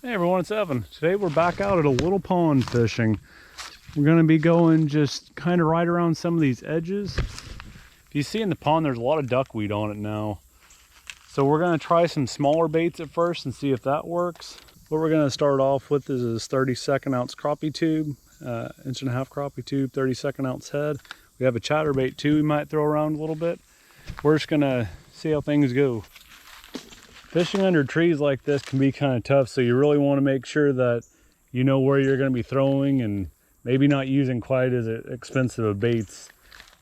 Hey everyone, it's Evan. Today we're back out at a little pond fishing. We're going to be going just kind of right around some of these edges. If you see in the pond, there's a lot of duckweed on it now. So we're going to try some smaller baits at first and see if that works. What we're going to start off with is this 32nd ounce crappie tube, 1.5 inch crappie tube, 32nd ounce head. We have a chatterbait too we might throw around a little bit. We're just going to see how things go. Fishing under trees like this can be kind of tough, so you really want to make sure that you know where you're going to be throwing and maybe not using quite as expensive of baits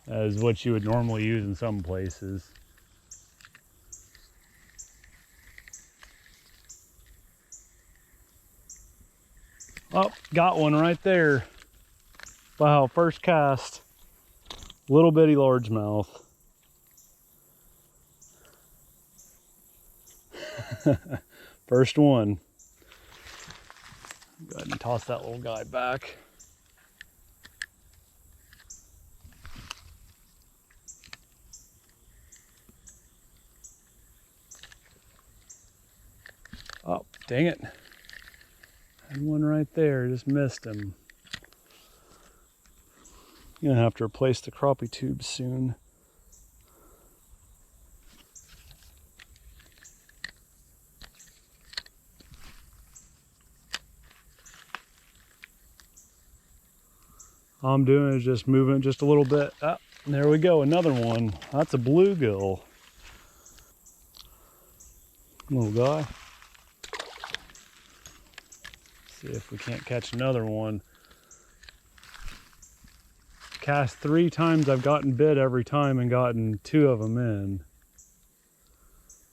as what you would normally use in some places. Oh, got one right there. Wow, first cast. Little bitty largemouth. First one. Go ahead and toss that little guy back. Oh, dang it. Had one right there, just missed him. You're gonna have to replace the crappie tube soon. All I'm doing is just moving just a little bit. Ah, there we go, another one. That's a bluegill. Little guy. See if we can't catch another one. Cast 3 times, I've gotten bit every time and gotten 2 of them in.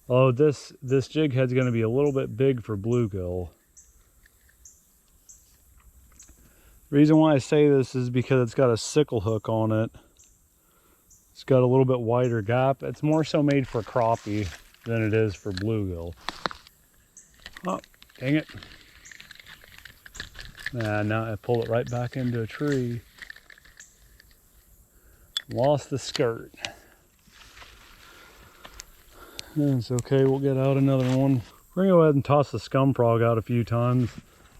Oh, this jig head's going to be a little bit big for bluegill. The reason why I say this is because it's got a sickle hook on it. It's got a little bit wider gap. It's more so made for crappie than it is for bluegill. Oh, dang it. Now I pulled it right back into a tree. Lost the skirt. It's okay, we'll get out another one. We're gonna go ahead and toss the scum frog out a few times.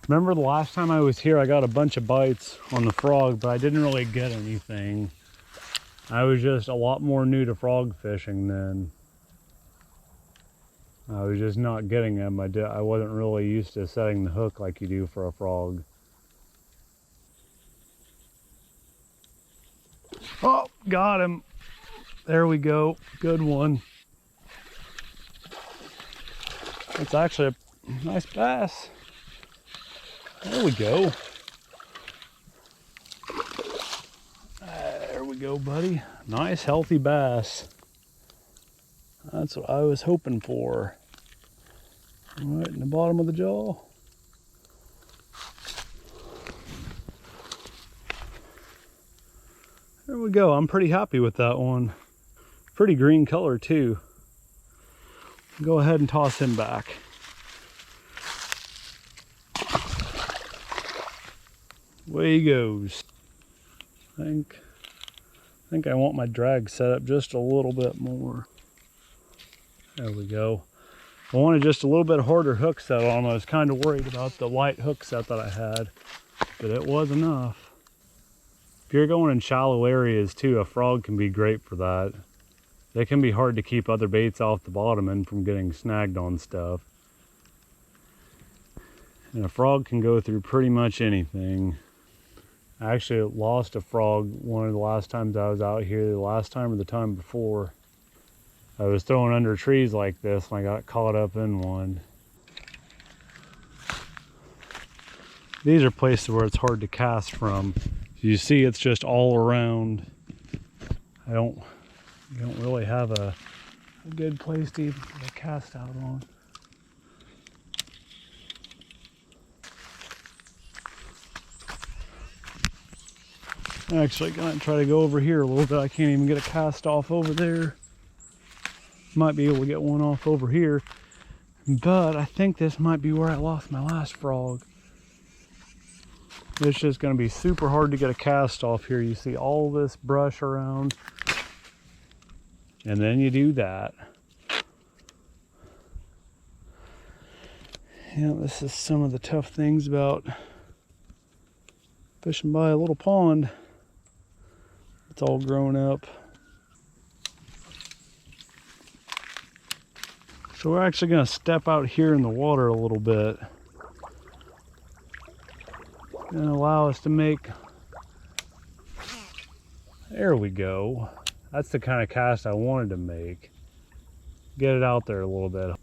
Remember the last time I was here, I got a bunch of bites on the frog, but I didn't really get anything. I was just a lot more new to frog fishing then. I was just not getting them. I wasn't really used to setting the hook like you do for a frog. Oh, got him. There we go. Good one. It's actually a nice bass. There we go. There we go, buddy. Nice, healthy bass. That's what I was hoping for. Right in the bottom of the jaw. There we go. I'm pretty happy with that one. Pretty green color too. Go ahead and toss him back. Away he goes. I think I want my drag set up just a little bit more. There we go. I wanted just a little bit harder hook set on him. I was kind of worried about the light hook set that I had, but it was enough. If you're going in shallow areas too, a frog can be great for that. They can be hard to keep other baits off the bottom and from getting snagged on stuff. And a frog can go through pretty much anything. I actually lost a frog one of the last times I was out here, the last time or the time before. I was throwing under trees like this and I got caught up in one. These are places where it's hard to cast from. You see it's just all around. You don't really have a good place to even get a cast out on. I'm actually gonna try to go over here a little bit. I can't even get a cast off over there. Might be able to get one off over here, but I think this might be where I lost my last frog. It's just going to be super hard to get a cast off here. You see all this brush around, and then you do that. Yeah, this is some of the tough things about fishing by a little pond. It's all grown up. So we're actually going to step out here in the water a little bit. And allow us to make... There we go. That's the kind of cast I wanted to make. Get it out there a little bit.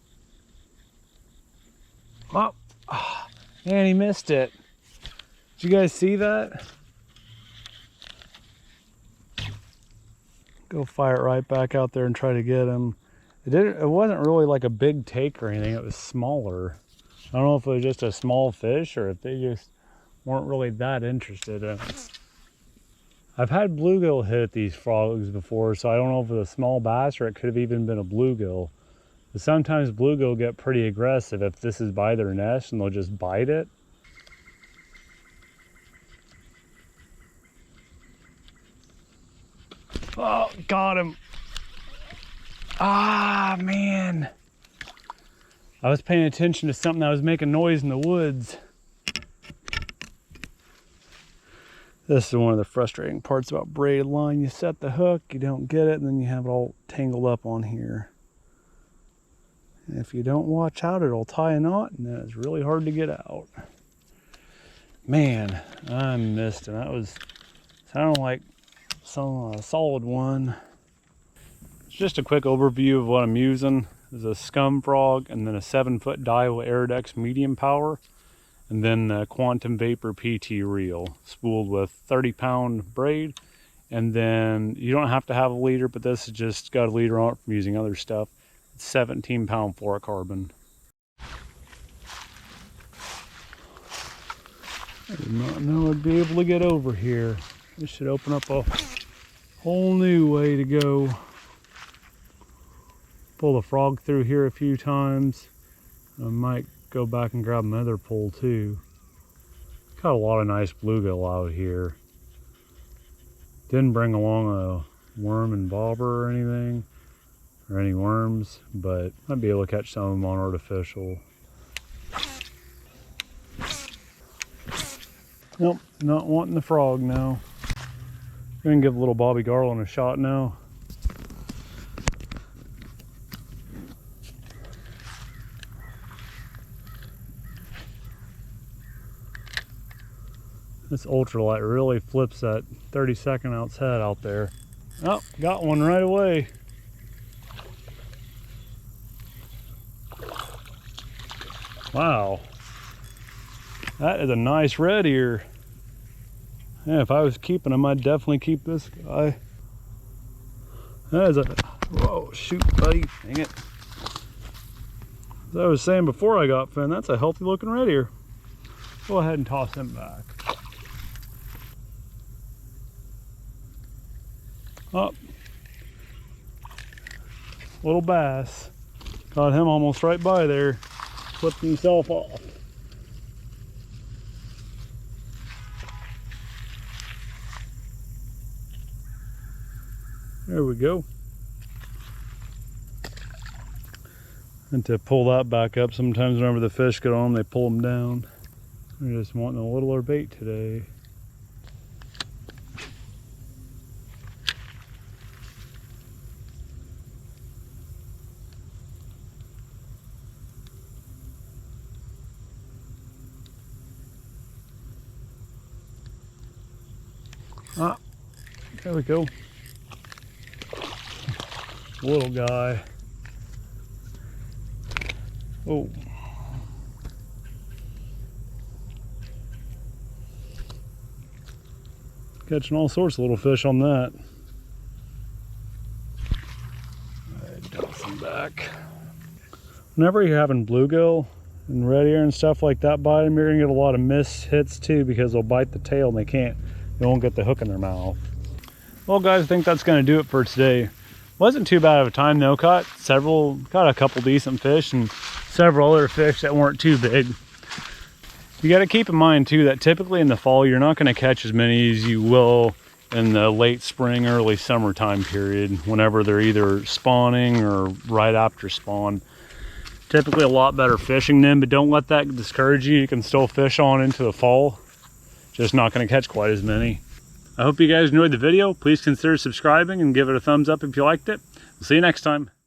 Oh, man, he missed it. Did you guys see that? Go fire it right back out there and try to get him. It wasn't really like a big take or anything. It was smaller. I don't know if it was just a small fish or if they just weren't really that interested in it. I've had bluegill hit at these frogs before, so I don't know if it was a small bass or it could have even been a bluegill. But sometimes bluegill get pretty aggressive if this is by their nest and they'll just bite it. Oh, got him. Ah, man. I was paying attention to something that was making noise in the woods. This is one of the frustrating parts about braided line. You set the hook, you don't get it, and then you have it all tangled up on here. And if you don't watch out, it'll tie a knot, and then it's really hard to get out. Man, I missed it. That was sounded like some solid one. It's just a quick overview of what I'm using. There's a scum frog, and then a 7-foot Daiwa Aerodex medium power. And then the Quantum Vapor PT reel, spooled with 30-pound braid. And then you don't have to have a leader, but this has just got a leader on it from using other stuff. It's 17-pound fluorocarbon. I did not know I'd be able to get over here. This should open up a whole new way to go. Pull the frog through here a few times. I might go back and grab another pole too. Got a lot of nice bluegill out here. Didn't bring along a worm and bobber or anything, or any worms, but I'd be able to catch some of them on artificial. Nope, not wanting the frog now. We're gonna give little Bobby Garland a shot now. This ultralight really flips that 32nd ounce head out there. Oh, got one right away. Wow. That is a nice red ear. Yeah, if I was keeping him, I'd definitely keep this guy. That is a, whoa, shoot buddy, dang it. As I was saying before I got Finn, that's a healthy looking red ear. Go ahead and toss him back. Oh, little bass. Got him almost right by there. Flipped himself off. There we go. And to pull that back up, sometimes whenever the fish get on, they pull them down. They're just wanting a littler bait today. Ah, there we go. Little guy. Oh. Catching all sorts of little fish on that. Toss him back. Whenever you're having bluegill and red ear and stuff like that bite them, you're gonna get a lot of missed hits too, because they'll bite the tail and they won't get the hook in their mouth. Well guys, I think that's gonna do it for today. Wasn't too bad of a time though. Caught a couple decent fish and several other fish that weren't too big. You got to keep in mind too that typically in the fall you're not going to catch as many as you will in the late spring, early summertime period, whenever they're either spawning or right after spawn. Typically a lot better fishing then, but don't let that discourage you. You can still fish on into the fall. Just not going to catch quite as many. I hope you guys enjoyed the video. Please consider subscribing and give it a thumbs up if you liked it. We'll see you next time.